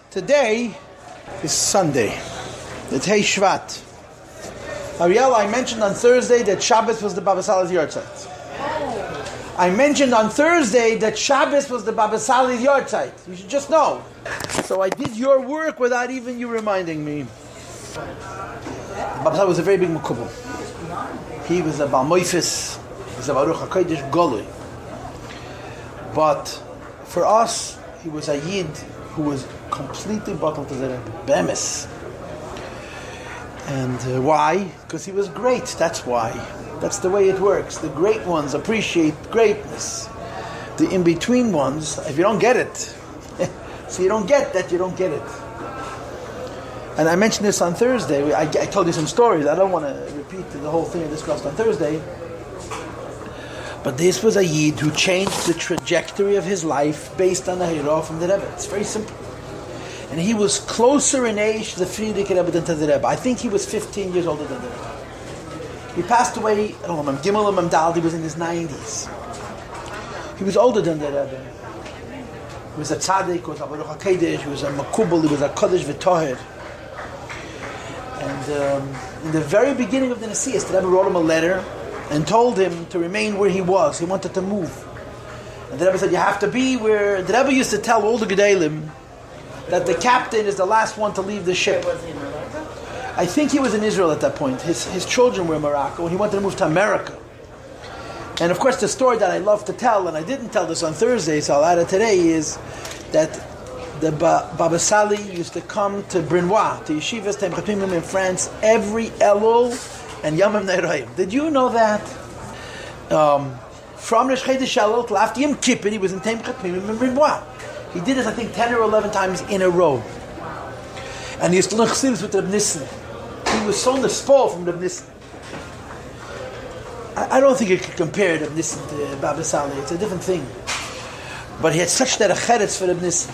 Today is Sunday, the Tei Shvat. Ariel, I mentioned on Thursday that Shabbos was the Baba Salih's Yortzeit. I mentioned on Thursday that Shabbos was the Baba Salih's Yortzeit. You should just know. So I did your work without even you reminding me. Baba Salih was a very big Mekubal. He was a Baal Moifis, he was a Baruch HaKodesh Golui. But for us, he was a Yid who was completely bottled to the Bemis. And why? Because he was great, that's why. That's the way it works. The great ones appreciate greatness. The in-between ones, if you don't get it, so you don't get that, you don't get it. And I mentioned this on Thursday. I told you some stories. I don't want to repeat the whole thing I discussed on Thursday. But this was a Yid who changed the trajectory of his life based on the Hira from the Rebbe. It's very simple. And he was closer in age to the Frierdiker Rebbe than to the Rebbe. I think he was 15 years older than the Rebbe. He passed away, I don't know, Gimel Mamdal, he was in his 90s. He was older than the Rebbe. He was a tzaddik, he was a Baruch HaKodesh, he was a Makubal, he was a Kodesh V'Toher. And in the very beginning of the Nesias, the Rebbe wrote him a letter and told him to remain where he was. He wanted to move. And the Rebbe said, you have to be where... The Rebbe used to tell all the Gedalim that the captain is the last one to leave the ship. I think he was in Israel at that point. His children were in Morocco, and he wanted to move to America. And of course, the story that I love to tell, and I didn't tell this on Thursday, so I'll add it today, is that the Baba Salih used to come to Brinois, to Yeshivas Tem Chatumim in France, every Elul and Yom Neroim. Did you know that? From Rosh Chodesh Elul till after Yom Kippur, he was in Tem Chatumim in Brinois. He did this, I think, 10 or 11 times in a row. And he used to learn Chassidus with Reb Nissen. He was so nespoil from Reb Nissen. I don't think you could compare Reb Nissen to Baba Salih. It's a different thing. But he had such that acheretz for Reb Nissen.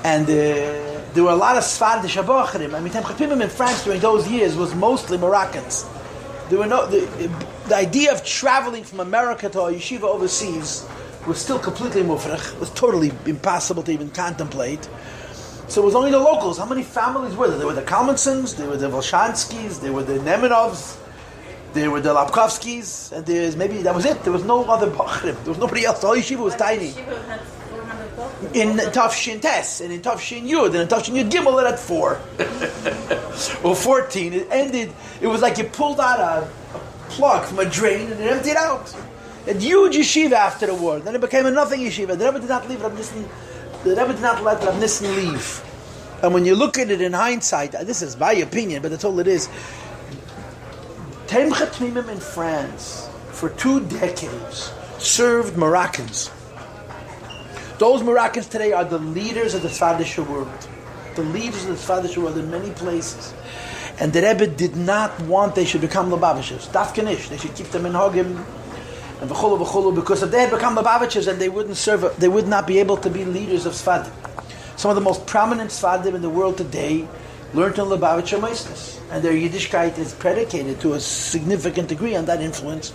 And there were a lot of Sfardish Abocharim. I mean, Tem Chatumim in France during those years was mostly Moroccans. There were no... The idea of traveling from America to a yeshiva overseas was still completely mufrach. It was totally impossible to even contemplate. So it was only the locals. How many families were there? There were the Kalmansons, there were the Volshanskis, there were the Nemenovs, there were the Lapkovskis, and maybe that was it. There was no other Bachrim. There was nobody else. The whole yeshiva was tiny. In Tafshin Tes, and in Tafshin Yud, and in Tafshin Yud Gimel it had 4. Or 14. It ended, it was like you pulled out a plug from a drain and it emptied out. A huge yeshiva after the war. Then it became a nothing yeshiva. The Rebbe did not leave Reb Nissen. The Rebbe did not let Reb Nissen leave. And when you look at it in hindsight, this is my opinion, but that's all it is. Tem Chatumim in France for 2 decades served Moroccans. Those Moroccans today are the leaders of the Sfardish world. The leaders of the Sfardish world in many places. And the Rebbe did not want they should become Lubavitchers. Dafkanish. They should keep them in Hogim. And v'chulu, because if they had become Lubavitchers, then they wouldn't serve. They would not be able to be leaders of Sfadim. Some of the most prominent Sfadim in the world today learned in Lubavitcher Meisters, and their Yiddishkeit is predicated to a significant degree on that influence.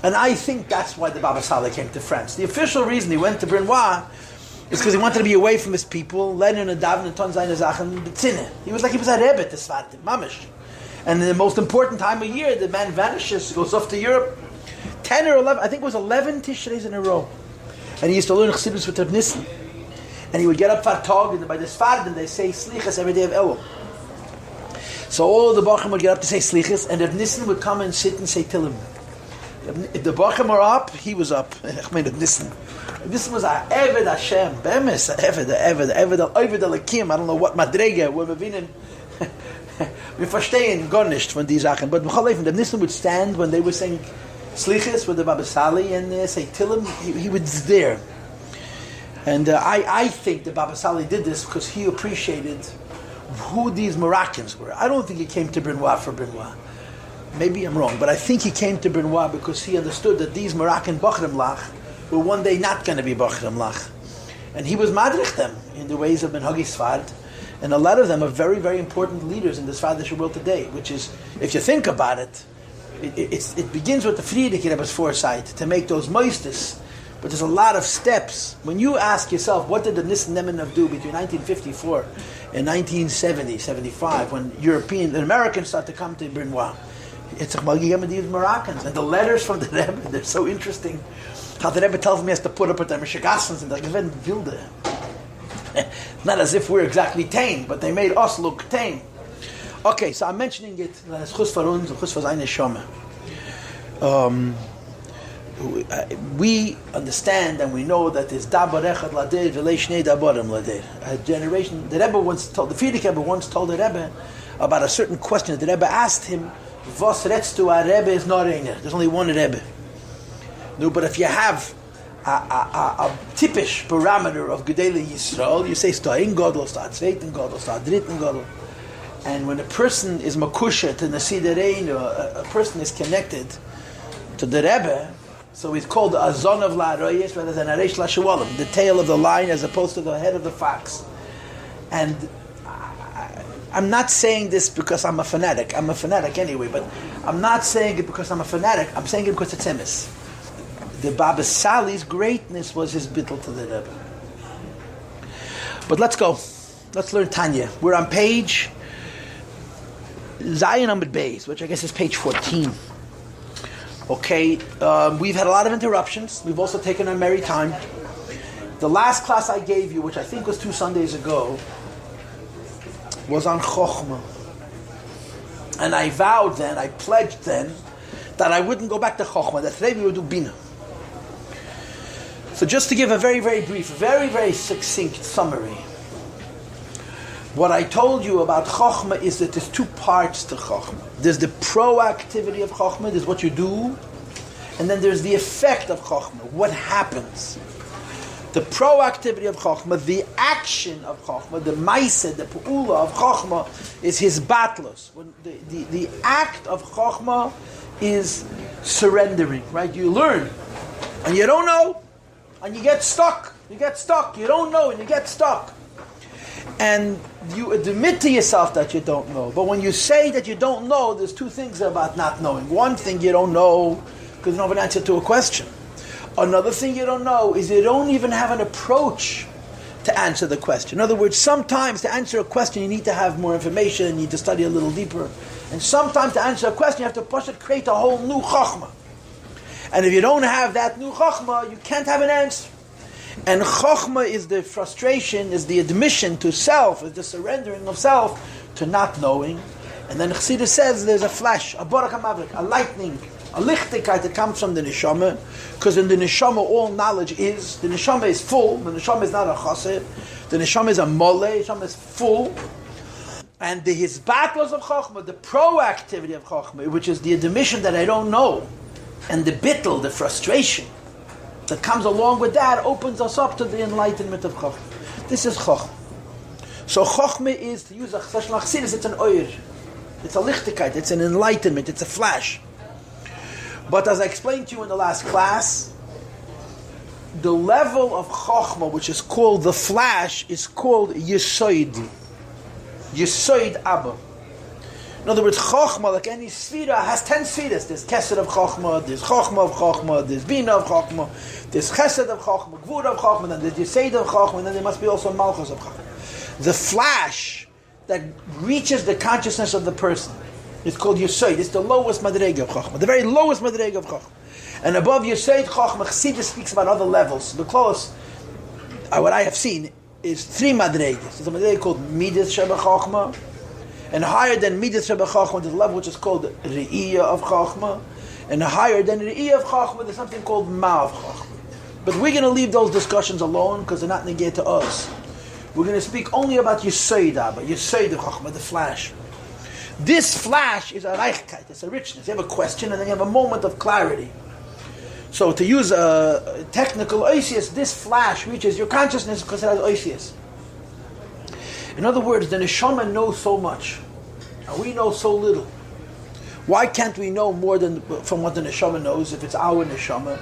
And I think that's why the Baba Salih came to France. The official reason he went to Brinois is because he wanted to be away from his people, learn and daven and ton seine Sachen b'tzineh. He was a Rebbe to Sfadim, mamish. And in the most important time of year, the man vanishes, goes off to Europe. 10 or 11, I think it was 11 Tishreis in a row. And he used to learn Chassidus with Reb Nissen. And he would get up for Tog, and by the Sfardim, they say Slichas every day of Elul. So all the Bachim would get up to say Slichas, and Reb Nissen would come and sit and say Tillim. If the Bachim were up, he was up. I mean, Reb Nissen. This was a Eved Hashem, Bemis, a Eved Alakim. I don't know what Madrege, we're bevinnen. We verstehen gar nicht von die Sachen. But Reb Nissen would stand when they were saying Slichas with the Baba Salih and say Tillim, he was there. And I think that Baba Salih did this because he appreciated who these Moroccans were. I don't think he came to Brinois for Brinois. Maybe I'm wrong, but I think he came to Brinois because he understood that these Moroccan Bachrim Lach were one day not going to be Bachrim Lach. And he was madrich them in the ways of Menhagi Sfard. And a lot of them are very, very important leaders in the Sfardish world today, which is, if you think about it, it begins with the Frierdiker Rebbe's foresight to make those moistus but there's a lot of steps. When you ask yourself, what did the Nis Nemenov do between 1954 and 1970, 75, when European and Americans start to come to Bryn Mawr? It's these Moroccans, and the letters from the Rebbe, they're so interesting. How the Rebbe tells me he has to put up with the Mishigassens and the Gewen Wilde. Not as if we're exactly tame, but they made us look tame. Okay, so I'm mentioning it. We understand and we know that it's dabar echad lader v'lei shnei dabarim lader. A generation, the Rebbe once told, the Frierdiker Rebbe once told the Rebbe about a certain question. The Rebbe asked him, "Vos redst du a Rebbe is not einer." There's only one Rebbe. No, but if you have a typish parameter of Gedele Yisrael, you say Sta'in Godel, Sta'atzveiten Godel, Sta'adritten Godel. And when a person is makusha to Nasidarein, or a person is connected to the Rebbe, so he's called a zon of la'aroyes rather than a reish la'shewalim, the tail of the lion as opposed to the head of the fox. And I'm not saying this because I'm a fanatic. I'm a fanatic anyway, but I'm not saying it because I'm a fanatic. I'm saying it because it's emes. The Baba Sali's greatness was his bittul to the Rebbe. But let's go. Let's learn Tanya. We're on page Zion Amud Beis, which I guess is page 14. Okay, we've had a lot of interruptions. We've also taken a merry time. The last class I gave you, which I think was 2 Sundays ago, was on Chochmah. And I vowed then, I pledged then, that I wouldn't go back to Chochmah, that today we would do Bina. So just to give a very, very brief, very, very succinct summary, what I told you about Chochmah is that there's 2 parts to Chochmah. There's the proactivity of Chochmah, there's what you do, and then there's the effect of Chochmah, what happens. The proactivity of Chochmah, the action of Chochmah, the Maaseh, the Pu'ula of Chochmah is his battles. When the act of Chochmah is surrendering, right? You learn, and you don't know, and you get stuck. You get stuck. You don't know, and you get stuck. And you admit to yourself that you don't know. But when you say that you don't know, there's 2 things about not knowing. One thing, you don't know because you don't have an answer to a question. Another thing you don't know is you don't even have an approach to answer the question. In other words, sometimes to answer a question you need to have more information, you need to study a little deeper. And sometimes to answer a question you have to push it, create a whole new chokhmah. And if you don't have that new chokhmah, you can't have an answer. And chokhmah is the frustration, is the admission to self, is the surrendering of self to not knowing. And then Chassidus says there's a flash, a barak hamavrik, a lightning, a lichtigkeit that comes from the neshama, because in the neshama all knowledge is. The neshama is full. The neshama is not a chassid. The neshama is a mole. The neshama is full. And his battles of chokhmah, the proactivity of chokhmah, which is the admission that I don't know, and the bittul, the frustration that comes along with that, opens us up to the enlightenment of chokhmah. This is chokhmah. So chokhmah is, to use a chassidus, it's an oir. It's a lichtigkeit. It's an enlightenment. It's a flash. But as I explained to you in the last class, the level of Chokhmah, which is called the flash, is called Yesoid. Yesoid Abba. In other words, Chokhmah, like any Sfira, has 10 Sfiras. There's Kesed of Chokhmah, there's Chokhmah of Chokhmah, there's Bina of Chokhmah, there's Chesed of Chokhmah, Gvur of Chokhmah, then there's Yesoid of Chokhmah, and then there must be also Malchus of Chokhmah. The flash that reaches the consciousness of the person, it's called Yossi. It's the lowest madrega of Chokhmah, the very lowest madrega of Chokhmah. And above Yossi Chokhmah, Chassidus speaks about other levels. The closest, what I have seen, is 3 madregas. There's a madrega called Midas Sheba Chokhmah, and higher than Midas Sheba Chokhmah, there's a level which is called Re'iyah of Chokhmah, and higher than Re'iyah of Chokhmah, there's something called Ma of Chokhmah. But we're going to leave those discussions alone because they're not negated to us. We're going to speak only about Yossi Abba, Yossi of Chokhmah, the flash. This flash is a reichkeit, it's a richness. You have a question and then you have a moment of clarity. So to use a technical oisius, this flash reaches your consciousness because it has oisius. In other words, the neshama knows so much, and we know so little. Why can't we know more than from what the neshama knows if it's our neshama?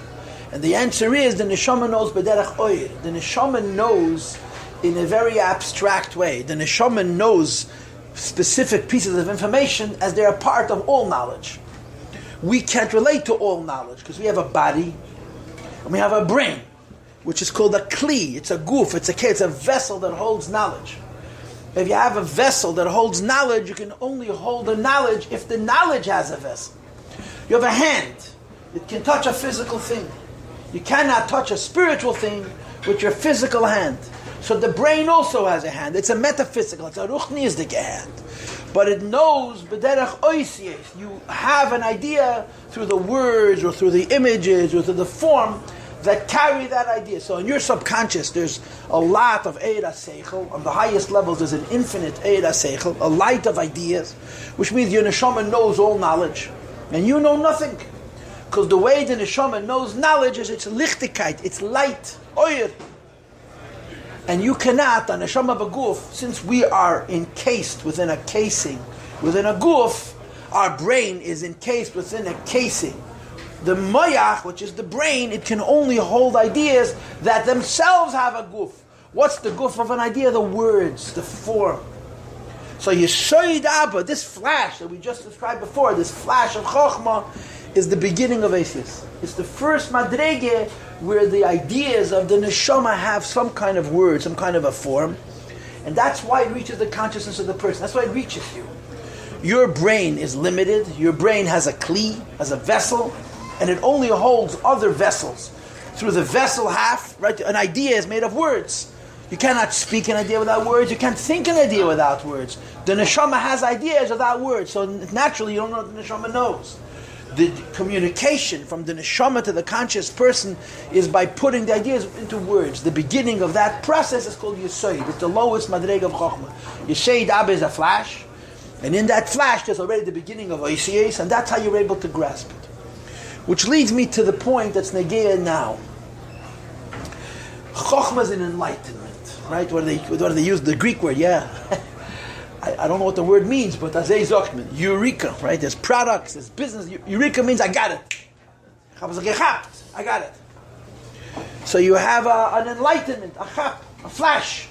And the answer is the neshama knows b'derech oir. The neshama knows in a very abstract way. The neshama knows specific pieces of information as they are part of all knowledge. We can't relate to all knowledge because we have a body and we have a brain. which is called a kli. It's a goof. It's a vessel that holds knowledge. If you have a vessel that holds knowledge, you can only hold the knowledge if the knowledge has a vessel. You have a hand. It can touch a physical thing. You cannot touch a spiritual thing with your physical hand. So the brain also has a hand. It's a metaphysical, it's a ruchnistic hand. But it knows, b'derech oisiyes, you have an idea through the words or through the images or through the form that carry that idea. So in your subconscious, there's a lot of Eid HaSeichel. On the highest levels, there's an infinite Eid HaSeichel, a light of ideas, which means your neshama knows all knowledge. And you know nothing. Because the way the neshama knows knowledge is it's lichtigkeit, it's light, oyer. And you cannot, on neshama b'guf, since we are encased within a casing, within a guf, our brain is encased within a casing. The moyach, which is the brain, it can only hold ideas that themselves have a guf. What's the guf of an idea? The words, the form. So Yesod Abba, this flash that we just described before, this flash of Chokhmah, is the beginning of Asius. It's the first madrege where the ideas of the neshama have some kind of word, some kind of a form. And that's why it reaches the consciousness of the person. That's why it reaches you. Your brain is limited. Your brain has a kli, has a vessel, and it only holds other vessels. Through the vessel half, right, an idea is made of words. You cannot speak an idea without words. You can't think an idea without words. The neshama has ideas without words. So naturally, you don't know what the neshama knows. The communication from the neshama to the conscious person is by putting the ideas into words. The beginning of that process is called Yossi. It's the lowest madreg of Chokhmah. Yossi Abba is a flash, and in that flash there's already the beginning of Osiyes, and that's how you're able to grasp it. Which leads me to the point that's negeya now. Chokhmah is an enlightenment, right? What do they use? The Greek word, yeah. I don't know what the word means, but azay zokman, eureka, right? There's products, there's business. Eureka means I got it. I got it. So you have an enlightenment, a flash.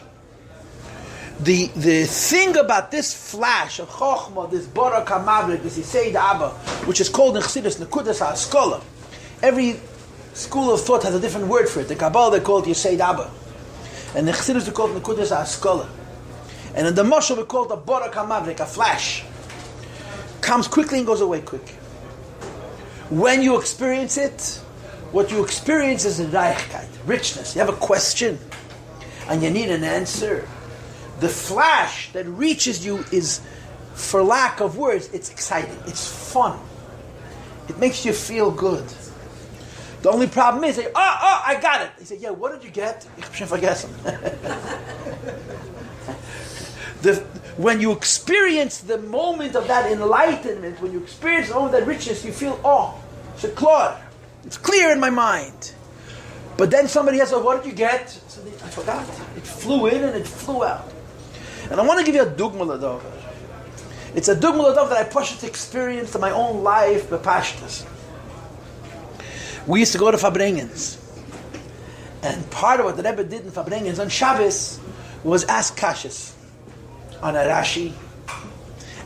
The thing about this flash of Chokhmah, this Barak HaMavlik, this Yosei Abba, which is called in Chassidus Nekudas HaSkola. Every school of thought has a different word for it. The Kabbalah they call it Yosei Abba, and the Chassidus they call it Nekudas HaSkola. And in the Moshe we call it a Barak HaMavlik, a flash. Comes quickly and goes away quick. When you experience it, what you experience is reichkeit, richness. You have a question, and you need an answer. The flash that reaches you is, for lack of words, it's exciting, it's fun. It makes you feel good. The only problem is, I got it. He said, yeah, what did you get? Ich bin vergessen. When you experience the moment of that enlightenment, when you experience the moment of that richness, you feel, it's clear in my mind. But then somebody asks, what did you get? So I forgot. It flew in and it flew out. And I want to give you a dugma l'dover. It's a dugma l'dover that I pushed experience in my own life, bepashtas. We used to go to Fabrengens. And part of what the Rebbe did in Fabrengens on Shabbos was ask kashas on a Rashi,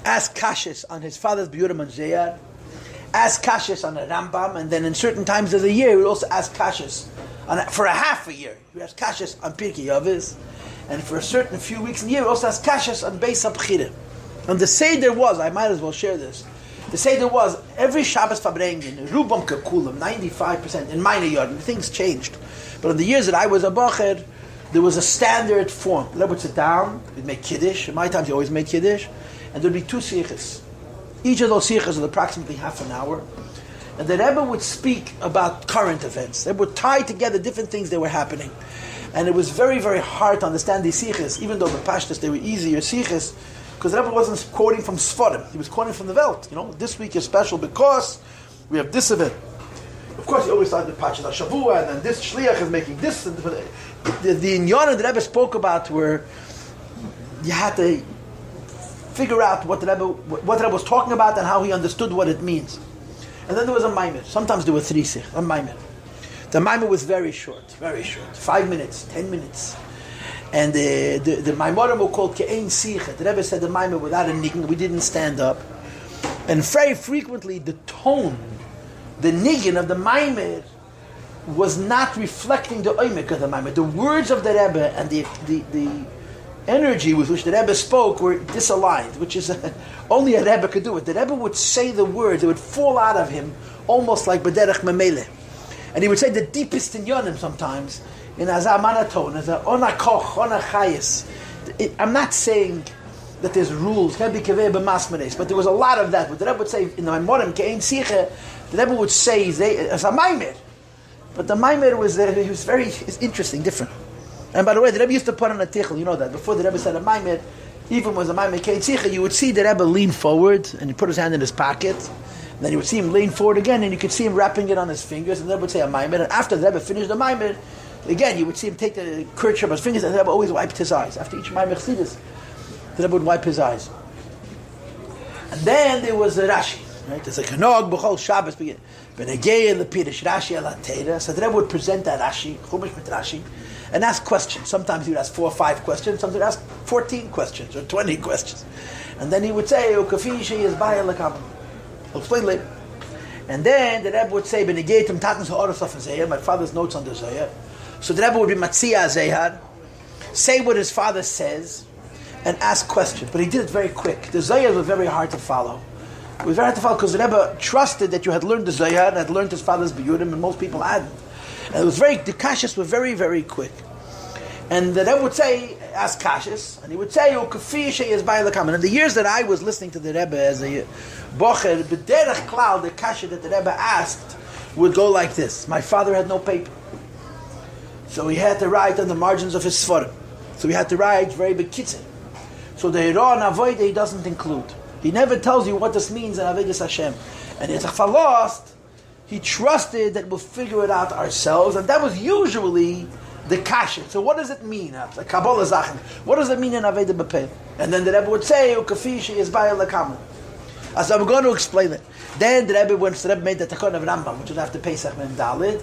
ask kashas on his father's Biurim and Zeyar, ask kashas on a Rambam, and then in certain times of the year he would also ask kashas for a half a year. He would ask kashas on Pirkei Avos, and for a certain few weeks in the year he would also ask kashas on Beis HaBchira. And the Seder was, I might as well share this, the Seder was every Shabbos Fabrengen, Rubam Kekulam, 95%, in minor yard, things changed. But in the years that I was a Bacher, there was a standard form. The Rebbe would sit down, he'd make Kiddush. In my times, he always made Kiddush. And there'd be 2 sichos. Each of those sichos was approximately half an hour. And the Rebbe would speak about current events. They would tie together different things that were happening. And it was very, very hard to understand these sichos, even though the pashtas, they were easier sichos, because the Rebbe wasn't quoting from Sforim. He was quoting from the Welt. This week is special because we have this event. Of course, he always started the Pashas HaShavua, and then this Shliach is making this. The inyanim the Rebbe spoke about were you had to figure out what the Rebbe was talking about and how he understood what it means. And then there was a maimer. Sometimes there were 3 sich, a maimer. The maimer was very short, 5 minutes, 10 minutes. And the maimerim were called ke'ein sicha. The Rebbe said the maimer without a niggin. We didn't stand up. And very frequently the tone, the niggin of the maimer was not reflecting the oimik of the Maimed. The words of the Rebbe and the energy with which the Rebbe spoke were disaligned, which is only a Rebbe could do it. The Rebbe would say the words, it would fall out of him almost like B'derech Memele. And he would say the deepest inyonim sometimes in Azah Manaton, as a Ona Koch, Ona Chayes. I'm not saying that there's rules, but there was a lot of that. But the Rebbe would say, in the Maimorim, Ke'ein Siche, the Rebbe would say, as a Maimer. But the Maimer was very interesting, different. And by the way, the Rebbe used to put on a tichel, you know that. Before the Rebbe said a Maimer, even was a Maimer Ke'ein Siche, you would see the Rebbe lean forward, and he put his hand in his pocket. And then you would see him lean forward again, and you could see him wrapping it on his fingers, and the Rebbe would say a Maimer. And after the Rebbe finished the Maimer, again, you would see him take the kerchief of his fingers, and the Rebbe always wiped his eyes. After each Maimer Chassidus, the Rebbe would wipe his eyes. And then there was Rashi. Right? There's a Kanog B'chol Shabbos B'negei L'Pirush Rashi Al HaTeira. So the Rebbe would present that Rashi, Chumash with Rashi, and ask questions. Sometimes he would ask 4 or 5 questions. Sometimes he would ask 14 questions or 20 questions. And then he would say, U'kafi she'yez b'aya l'kabel. I'll explain later. And then the Rebbe would say, B'negei Tum Tatnus Ha'oros of Zayar, my father's notes on the Zayar. So the Rebbe would be Matzia Zayar, say what his father says, and ask questions. But he did it very quick. The Zayar was very hard to follow. It was very hard to follow because the Rebbe trusted that you had learned the Zayar and had learned his father's Biyurim, and most people hadn't. And it was the kashas were very, very quick. And the Rebbe would say, ask kashas, and he would say, U'kafi she'yez b'aya l'kam. And in the years that I was listening to the Rebbe as a bocher, b'derech klal, the kasha that the Rebbe asked would go like this. My father had no paper. So he had to write on the margins of his Sforim. So he had to write very bekitzin. So the Hira and Avodah he doesn't include. He never tells you what this means in Avodas Hashem. And it's a lost. He trusted that we'll figure it out ourselves, and that was usually the kasha. So what does it mean? The Kabbalah Zachen. What does it mean in Avodah B'Peh? And then the Rebbe would say, U'kafi she'yez b'aya l'kam. As I'm going to explain it. Then the Rebbe, once the Rebbe made the Takon of Rambam, which was after Pesach Mem Dalid.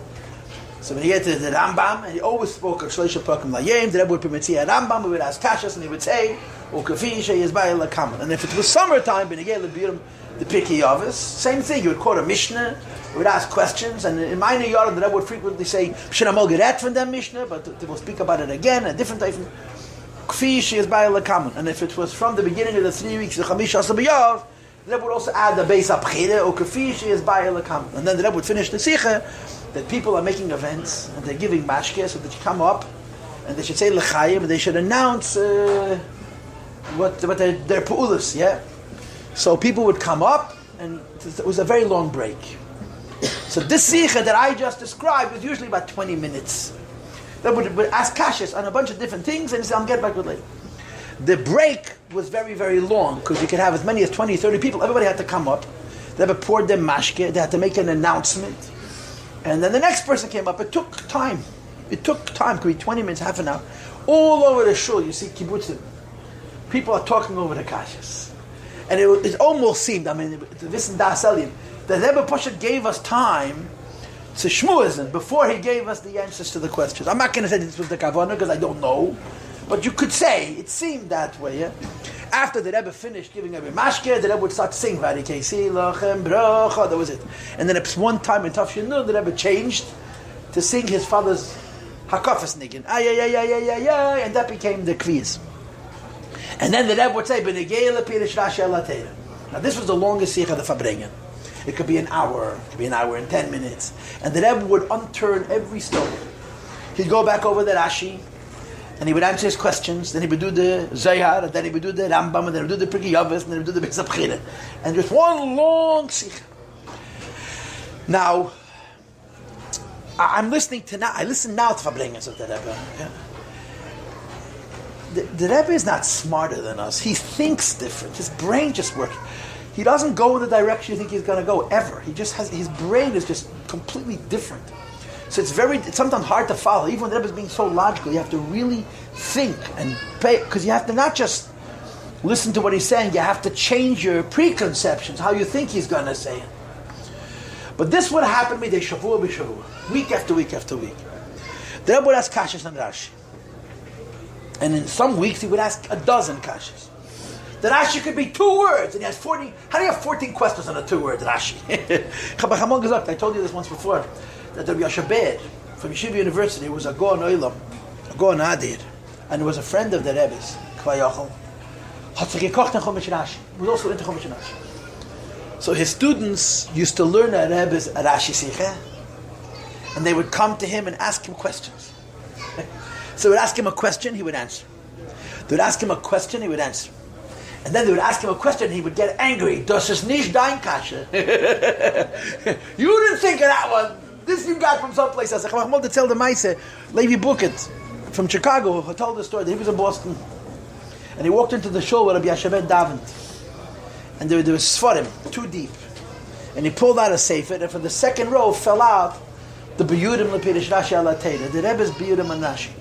So when he get to the Rambam, and he always spoke of Shloisha Prakim Layim, the Rebbe would permit a Rambam, we would ask kashas, and he would say, U'kafi she'yez b'aya l'kam. And if it was summertime, B'negei L'Birim, the Pirkei Avos, same thing. You would quote a Mishnah, you would ask questions, and in my Yaram, the Rebbe would frequently say, Sh'namol Geret from that Mishnah, but they will speak about it again, a different type of Kfi she'yez b'aya l'kam. And if it was from the beginning of the 3 weeks, the Chamish Asa B'Yav, the Rebbe would also add the Beis HaBchira, or Kfi she'yez b'aya l'kam. And then the Rebbe would finish the Sikha, that people are making events, and they're giving mashke, so that you come up, and they should say L'chaim, and they should announce what their pu'ulas, yeah? So people would come up, and it was a very long break. So this sikha that I just described was usually about 20 minutes. They would ask kashas on a bunch of different things, and he said, I'll get back to it later. The break was very, very long, because you could have as many as 20, 30 people. Everybody had to come up. They had poured their mashke. They had to make an announcement. And then the next person came up. It took time. It could be 20 minutes, half an hour. All over the shul, you see kibbutzim. People are talking over the kashas. And it almost seemed, the Rebbe Pasha gave us time to shmuazin before he gave us the answers to the questions. I'm not going to say this was the kavanah because I don't know, but you could say it seemed that way. Yeah? After the Rebbe finished giving every mashke, the Rebbe would start to sing Varikesi Lachem Bracha. That was it. And then one time in Tafshin Nun, the Rebbe changed to sing his father's Hakafas Nigin, and that became the kviz. And then the Rebbe would say, B'negei L'Pirush Rashi Al HaTeira. Now this was the longest sikha of the Fabrengen. It could be an hour, it could be an hour and 10 minutes. And the Rebbe would unturn every stone. He'd go back over the Rashi, and he would answer his questions, then he would do the Zayar, and then he would do the Rambam, and then he would do the Pirkei Avos, and then he would do the Beis HaBchira. And just one long sikha. Now, I'm listening to now, I listen now to Fabrengens of the Rebbe. Yeah? The Rebbe is not smarter than us. He thinks different. His brain just works. He doesn't go in the direction you think he's going to go, ever. He just has, his brain is just completely different. So it's sometimes hard to follow. Even when the Rebbe is being so logical, you have to really think and pay, because you have to not just listen to what he's saying, you have to change your preconceptions, how you think he's going to say it. But this would happen to me, shavua b'shavua, week after week after week. The Rebbe would ask kashas on Rashi. And in some weeks he would ask a dozen kashas. The Rashi could be 2 words, and he has 40. How do you have 14 questions on a 2-word Rashi? I told you this once before. that Rabbi Yossi from Yeshiva University was a Gaon Olam, a Gaon Adir, and he was a friend of the Rebbe's, Kvayachal. He was also into Chumash Rashi. So his students used to learn at Rebbe's Rashi Sicha, and they would come to him and ask him questions. So they would ask him a question, he would answer. They would ask him a question, he would answer. And then they would ask him a question, he would get angry. Das ist nicht dein Kasche. You didn't think of that one. This you got from someplace else. I'm going to tell the Maise, Levi Bucket from Chicago, who told the story that he was in Boston. And he walked into the shul where Rabbi Yashabed davened. And there was Sfarim, too deep. And he pulled out a sefer, and from the second row fell out the Biyudim Lepirish Rashi Ala Teda, the Rebbe's Biyudim and Rashi.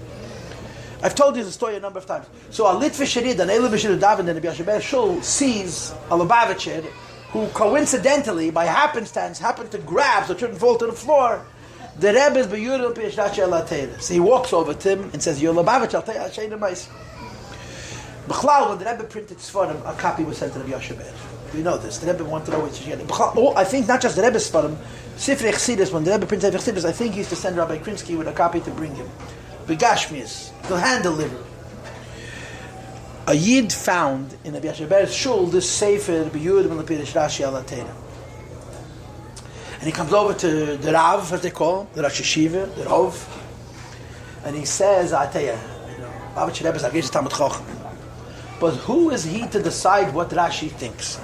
I've told you the story a number of times. So a Litvish Sherid, an Eile B'Shir Daven in the Yashabed shul, sees a Lubavitcher who coincidentally, by happenstance, happened to grab, so it shouldn't fall to the floor, the Rebbe's Biyudim Lepirish Rashi Ala Teda. So he walks over to him and says, "You're Lubavitcher, I'll tell you, I'll show you the mice." B'chlal, when the Rebbe printed Sfarim, a copy was sent to Rabbi Yossi. We know this. The Rebbe wanted to know which he had. I think not just the Rebbe's Sfarim, Sifrei Chassidus, when the Rebbe printed Chassidus, I think he used to send Rabbi Krinsky with a copy to bring him. Begashmius, to hand deliver. A Yid found in Rabbi Yossi shul this Sefer B'Yud and Lepirish Rashi Ala Teda. And he comes over to the Rav, as they call him, the Rosh Yeshiva, the Rav, and he says, "I tell you, Babach Rebbe's Agesh Talmud Chacham. But who is he to decide what Rashi thinks?"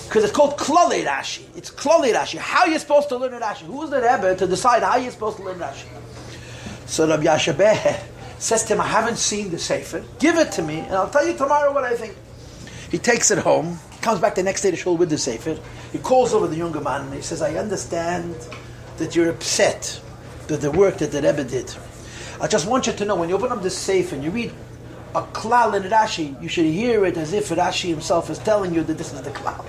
Because it's called Klali Rashi. It's Klali Rashi. How are you supposed to learn Rashi? Who is the Rebbe to decide how you're supposed to learn Rashi? So Rabbi Yashabeh says to him, "I haven't seen the Sefer. Give it to me, and I'll tell you tomorrow what I think." He takes it home, comes back the next day to shul with the Sefer. He calls over the younger man, and he says, "I understand that you're upset that the work that the Rebbe did. I just want you to know, when you open up this Sefer and you read a klal in Rashi, you should hear it as if Rashi himself is telling you that this is the klal."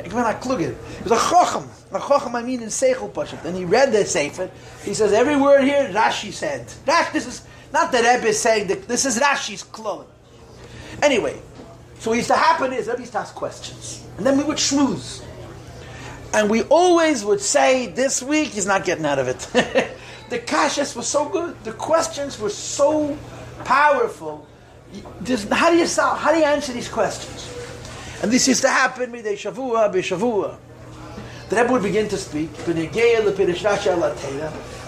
He was a chacham. A chacham, I mean in Seichel Pashat. And he read the Sefer. He says, every word here, Rashi said. This is not the Rebbe saying that this is Rashi's klal. Anyway, so what used to happen is Rebbe used to ask questions. And then we would schmooze. And we always would say, this week he's not getting out of it. The kashas were so good. The questions were so powerful. How do you answer these questions? And this used to happen midei shavua b'shavua. The Rebbe would begin to speak, and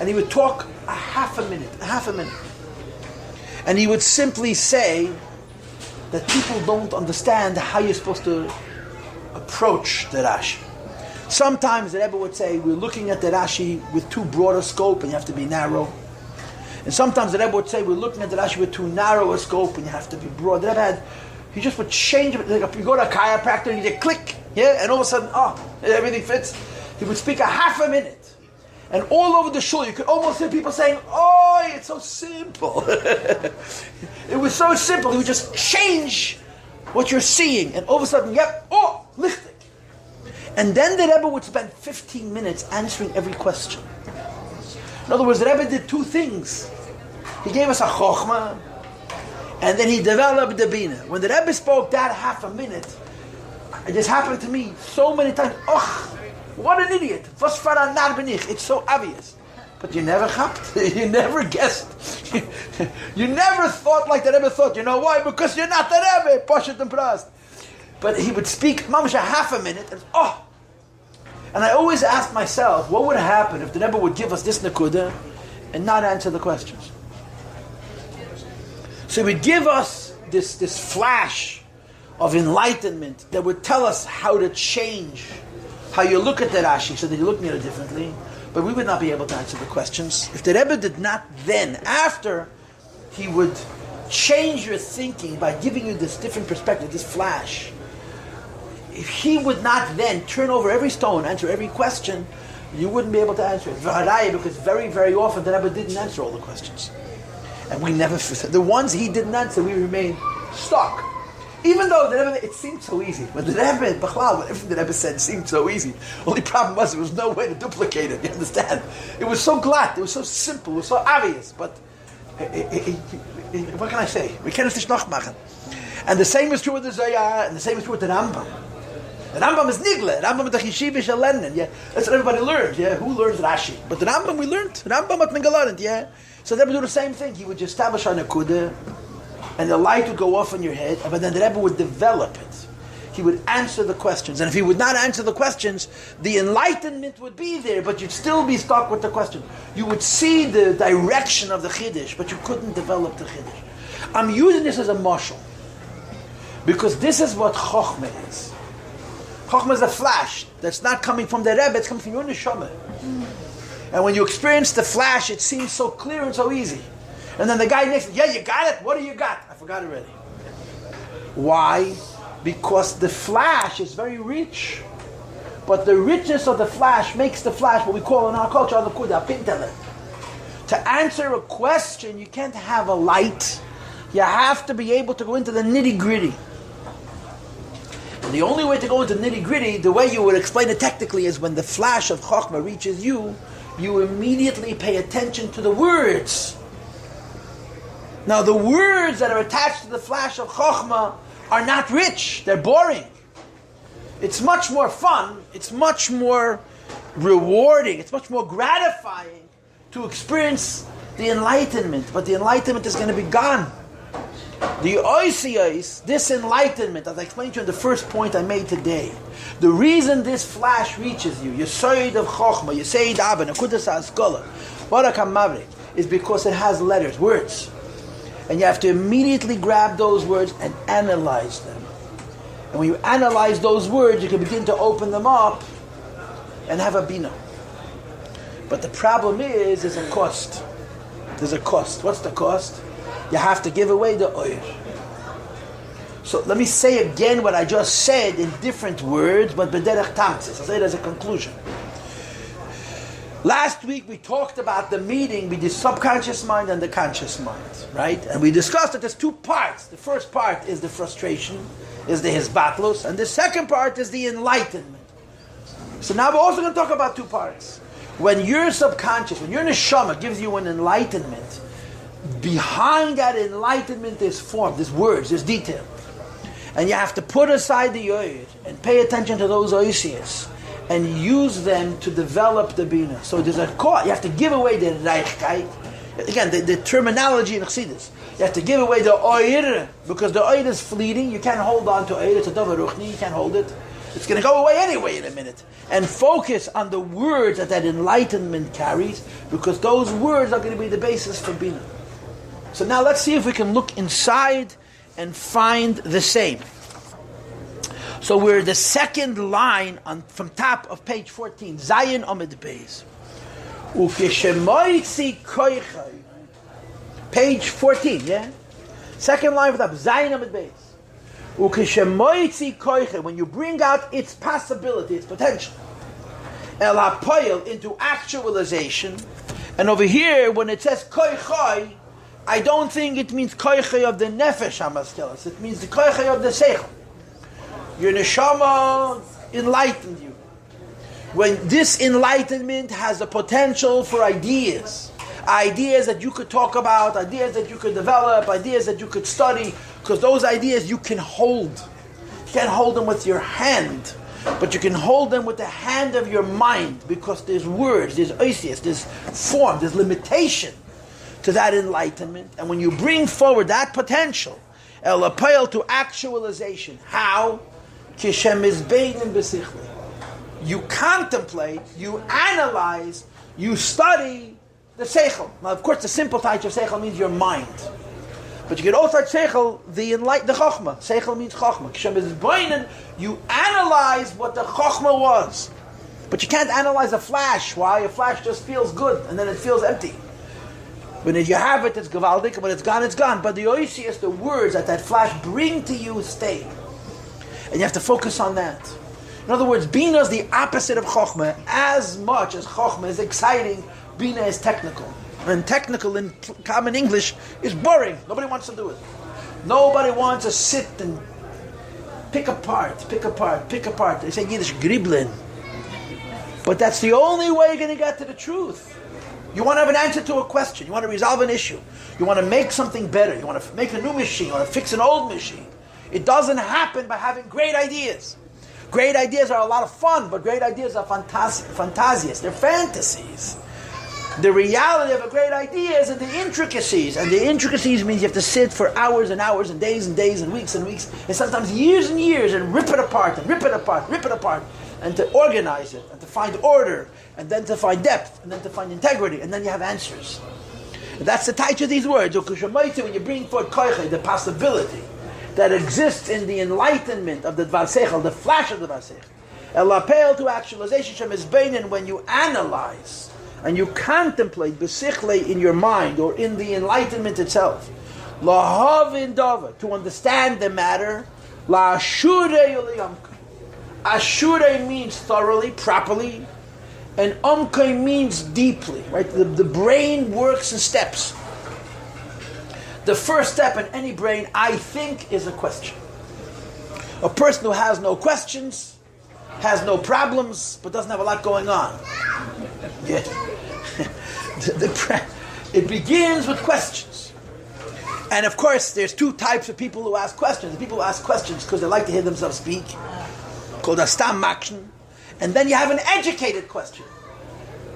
he would talk a half a minute. And he would simply say that people don't understand how you're supposed to approach the Rashi. Sometimes the Rebbe would say, we're looking at the Rashi with too broad a scope and you have to be narrow. And sometimes the Rebbe would say, we're looking at the Rashi with too narrow a scope and you have to be broad. The Rebbe he just would change it. Like you go to a chiropractor and you get click, yeah, and all of a sudden, everything fits. He would speak a half a minute. And all over the shul, you could almost hear people saying, "Oh, it's so simple." It was so simple. He would just change what you're seeing. And all of a sudden, lichtig. And then the Rebbe would spend 15 minutes answering every question. In other words, the Rebbe did two things. He gave us a chokhmah, and then he developed the bina. When the Rebbe spoke that half a minute, it just happened to me so many times. What an idiot! It's so obvious. But you never chapped. You never guessed. You never thought like the Rebbe thought. You know why? Because you're not the Rebbe. Poshet and Prast. But he would speak mamash a half a minute, and And I always ask myself, what would happen if the Rebbe would give us this nakuda and not answer the questions? So he would give us this flash of enlightenment that would tell us how to change how you look at the Rashi so that you're looking at it differently, but we would not be able to answer the questions. If the Rebbe did not then, after, he would change your thinking by giving you this different perspective, this flash. If he would not then turn over every stone, answer every question, you wouldn't be able to answer it. Because very, very often the Rebbe didn't answer all the questions. And we never, the ones he didn't answer, we remained stuck. Even though the Rebbe, it seemed so easy. When the Rebbe, everything the Rebbe said seemed so easy. Only problem was there was no way to duplicate it, you understand? It was so glatt, it was so simple, it was so obvious. But, what can I say? We can't nicht noch machen. And the same is true with the Zohar, and the same is true with the Rambam. The Rambam is Nigle. Rambam is the Yeshiva shel Lenin. Yeah, that's what everybody learns. Yeah, who learns Rashi? But the Rambam we learned. Rambam at Mingalarent. Yeah, so they would do the same thing. He would establish our Nakuda, and the light would go off in your head, but then the Rebbe would develop it. He would answer the questions, and if he would not answer the questions, the enlightenment would be there, but you'd still be stuck with the question. You would see the direction of the Chiddush, but you couldn't develop the Chiddush. I'm using this as a mashal, because this is what Chochmah is. Chochmah is a flash that's not coming from the Rebbe, it's coming from your neshama. And when you experience the flash, it seems so clear and so easy. And then the guy next, yeah, you got it? What do you got? I forgot already. Why? Because the flash is very rich. But the richness of the flash makes the flash what we call in our culture, a pintele. To answer a question, you can't have a light. You have to be able to go into the nitty-gritty. And the only way to go into nitty-gritty, the way you would explain it technically, is when the flash of Chochmah reaches you, you immediately pay attention to the words. Now the words that are attached to the flash of Chochmah are not rich, they're boring. It's much more fun, it's much more rewarding, it's much more gratifying to experience the enlightenment, but the enlightenment is going to be gone. The Yossi, this enlightenment, as I explained to you in the first point I made today, the reason this flash reaches you, Yesod of Chochmah, Yesod Abba, Nekudas HaAskola, Barakam Mavrik, is because it has letters, words. And you have to immediately grab those words and analyze them. And when you analyze those words, you can begin to open them up and have a bina. But the problem is, there's a cost. There's a cost. What's the cost? You have to give away the oil. So let me say again what I just said in different words, but b'derech tamtzis. I'll say it as a conclusion. Last week we talked about the meeting between the subconscious mind and the conscious mind, right? And we discussed that there's two parts. The first part is the frustration, is the hisbatlos, and the second part is the enlightenment. So now we're also going to talk about two parts. When your subconscious, when your neshama gives you an enlightenment, behind that enlightenment is form, there's words, there's detail. And you have to put aside the yoyed and pay attention to those oisias and use them to develop the bina. So there's a cost. You have to give away the reichkeit. Again, the terminology in Chassidus. You have to give away the oir, because the oir is fleeting. You can't hold on to oir. It's a davar ruchni. You can't hold it. It's going to go away anyway in a minute. And focus on the words that enlightenment carries, because those words are going to be the basis for bina. So now let's see if we can look inside and find the same. So we're the second line from top of page 14. Zayin Omid Beis. Ukeshemoitzi koichai. Page 14, yeah? Second line from top. Zayin Omid Beis. Ukeshemoitzi koichai. When you bring out its possibility, its potential. El hapoyel, into actualization. And over here, when it says koichai, I don't think it means koichai of the nefesh hamaskelas. It means the koichai of the seichel. Your neshama enlightened you. When this enlightenment has the potential for ideas that you could talk about, ideas that you could develop, ideas that you could study, because those ideas you can hold. You can't hold them with your hand, but you can hold them with the hand of your mind, because there's words, there's oisias, there's form, there's limitation to that enlightenment. And when you bring forward that potential, el appeal to actualization, how? You contemplate, you analyze, you study the seichel. Now, of course, the simple type of seichel means your mind. But you can also seichel, the chokhmah. Seichel means chokhmah. You analyze what the chokhmah was. But you can't analyze a flash. Why? A flash just feels good, and then it feels empty. When you have it, it's gavaldik. When it's gone, it's gone. But the oisi is the words that flash bring to you stay. And you have to focus on that. In other words, Bina is the opposite of Chokhmah. As much as Chokhmah is exciting, Bina is technical. And technical in common English is boring. Nobody wants to do it. Nobody wants to sit and pick apart. They say Yiddish, gribbeln. But that's the only way you're going to get to the truth. You want to have an answer to a question. You want to resolve an issue. You want to make something better. You want to make a new machine. You want to fix an old machine. It doesn't happen by having great ideas. Great ideas are a lot of fun, but great ideas are fantasias. They're fantasies. The reality of a great idea is in the intricacies. And the intricacies means you have to sit for hours and hours and days and weeks and sometimes years and years and rip it apart and to organize it and to find order and then to find depth and then to find integrity and then you have answers. And that's the title of these words. When you bring forth koiche, the possibility that exists in the enlightenment of the Dvar Seichel, the flash of the Dvar Seichel. Elapel to actualization Shem is beinin when you analyze and you contemplate besichle in your mind or in the enlightenment itself. Lahavin dava, to understand the matter. La ashure uliyamka. Ashure means thoroughly, properly, and umka means deeply. Right? The brain works in steps. The first step in any brain, I think, is a question. A person who has no questions, has no problems, but doesn't have a lot going on. Yeah. It begins with questions. And of course, there's two types of people who ask questions. The people who ask questions because they like to hear themselves speak, called a stam makshin. And then you have an educated question.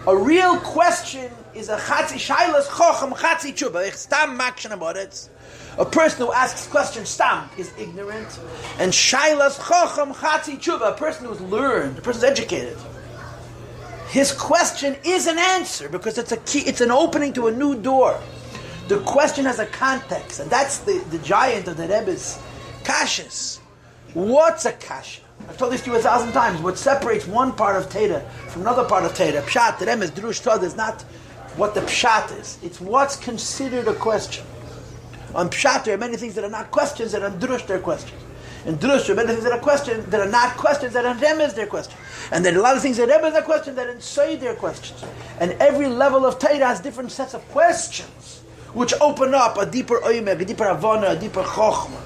A real question is a chatzi shailas chochem chatzi tshuva. Stam makshin about it. A person who asks questions stam is ignorant, and shailas chochem chatzi tshuva. A person who's learned, a person's educated. His question is an answer because it's a key. It's an opening to a new door. The question has a context, and that's the giant of the Rebbe's kashas. What's a kasha? I've told this to you 1,000 times. What separates one part of Teda from another part of Teda, pshat, remes, drush, tod, is not what the pshat is. It's what's considered a question. On pshat, there are many things that are not questions, and on drush, they're questions. In drush, there are many things that are questions, that are not questions, that on remes, they're questions. And there are a lot of things that remes are questions, that inside they're questions. And every level of Teda has different sets of questions, which open up a deeper oimek, a deeper havana, a deeper chokhmah.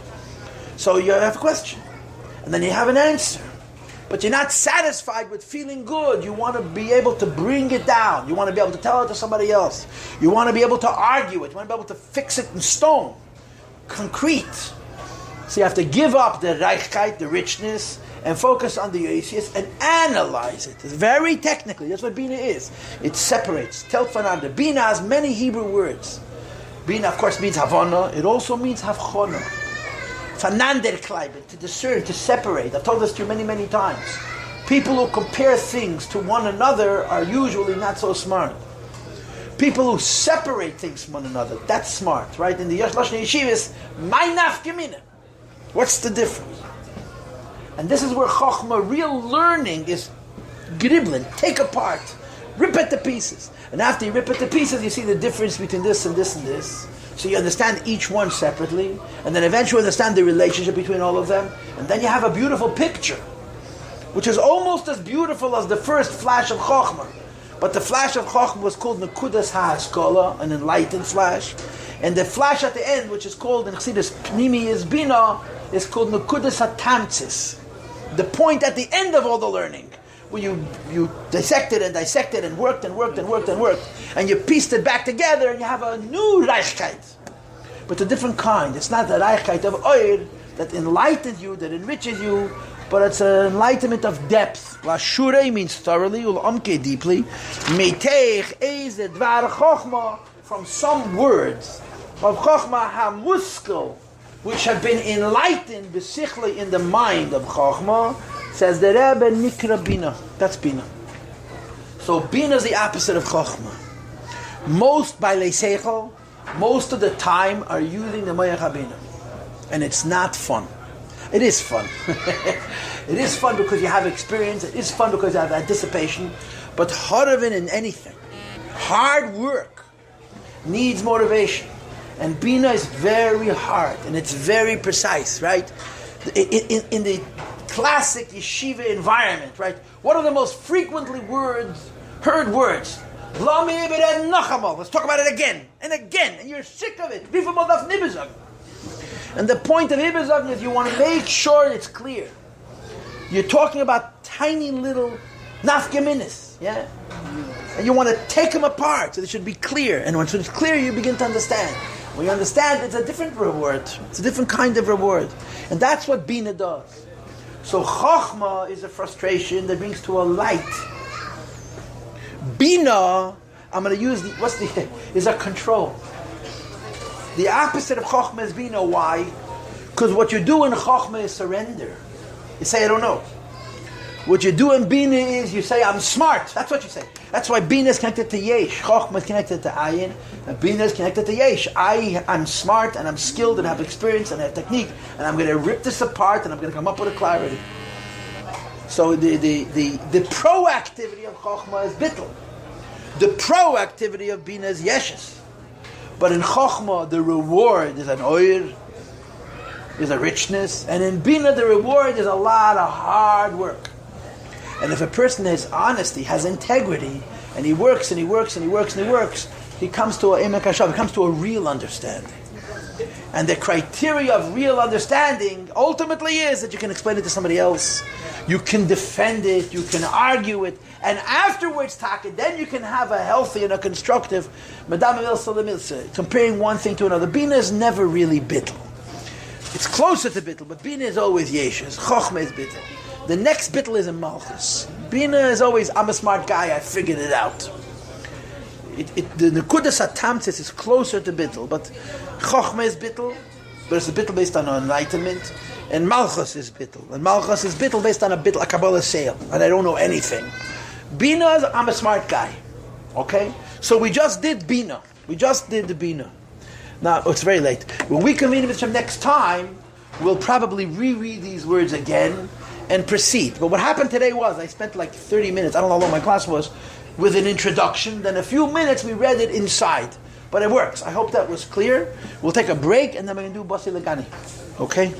So you have a question. And then you have an answer. But you're not satisfied with feeling good. You want to be able to bring it down. You want to be able to tell it to somebody else. You want to be able to argue it. You want to be able to fix it in stone. Concrete. So you have to give up the reichkeit, the richness, and focus on the Yossi and analyze it. It's very technically. That's what Bina is. It separates. Telfanada. Bina has many Hebrew words. Bina, of course, means Havana. It also means Havchona. Fanander Kleiben, to discern, to separate. I've told this to you many, many times. People who compare things to one another are usually not so smart. People who separate things from one another, that's smart, right? In the Lashon Yeshivas, my nafkamina. What's the difference? And this is where Chokhmah, real learning, is gribbling, take apart, rip it to pieces. And after you rip it to pieces, you see the difference between this and this and this. So you understand each one separately, and then eventually understand the relationship between all of them, and then you have a beautiful picture, which is almost as beautiful as the first flash of Chokhmah. But the flash of Chokhmah was called Nekudas HaHaskola, an enlightened flash. And the flash at the end, which is called in Chassidus Pnimi is Bina, is called Nekudas HaTamtzis. The point at the end of all the learning, where you dissected and worked, and you pieced it back together, and you have a new Reichkeit. But a different kind. It's not the Reichkeit of Oir that enlightens you, that enriches you, but it's an enlightenment of depth. Lashure means thoroughly, ul'amke deeply. Meiteich eze dvar chokhmah, from some words of chokhmah hamuskel, which have been enlightened besichli in the mind of chokhmah, says the Rebbe nikra bina. That's bina. So bina is the opposite of chokhmah. Most bailei seichel, most of the time, are using the moyach habina, and it's not fun. It is fun. It is fun because you have experience. It is fun because you have anticipation. But haravin in anything, hard work, needs motivation. And Bina is very hard and it's very precise, right? In the classic yeshiva environment, right? What are the most frequently heard words? Let's talk about it again and again. And you're sick of it. And the point of Ibazagn is you want to make sure it's clear. You're talking about tiny little nafkaminis, yeah? And you want to take them apart so they should be clear. And once it's clear, you begin to understand. When you understand, it's a different reward. It's a different kind of reward. And that's what Bina does. So Chochmah is a frustration that brings to a light. Bina, I'm going to use is a control. The opposite of Chochmah is Bina. Why? Because what you do in Chochmah is surrender. You say, I don't know. What you do in Bina is you say, I'm smart. That's what you say. That's why Bina is connected to Yesh. Chochmah is connected to Ayin. And Bina is connected to Yesh. I'm smart and I'm skilled and have experience and have technique. And I'm going to rip this apart and I'm going to come up with a clarity. So the proactivity of Chochmah is Bittul. The proactivity of Bina is Yeshes. But in Chochmah, the reward is an oir, is a richness. And in Bina, the reward is a lot of hard work. And if a person has honesty, has integrity, and he works and he works and he works and he works, he comes to a emek hashav, he comes to a real understanding. And the criteria of real understanding ultimately is that you can explain it to somebody else, you can defend it, you can argue it, and afterwards, Taka, then you can have a healthy and a constructive comparing one thing to another. Bina is never really bittul. It's closer to bittul, but Bina is always yeshes. Chochmah is bittul. The next bittul is in Malchus. Bina is always, I'm a smart guy, I figured it out. The Nekudas HaTamtzis is closer to bittul, but Chochmah is bittul, but it's a bittul based on enlightenment, and Malchus is bittul. And Malchus is bittul based on a Kabbalah sale, and I don't know anything. Bina is, I'm a smart guy. Okay? So we just did Bina. We just did the Bina. Now, it's very late. When we convene with Hashem next time, we'll probably reread these words again, and proceed. But what happened today was, I spent like 30 minutes, I don't know how long my class was, with an introduction, then a few minutes we read it inside. But it works. I hope that was clear. We'll take a break and then we're going to do Basi Lagani. Okay?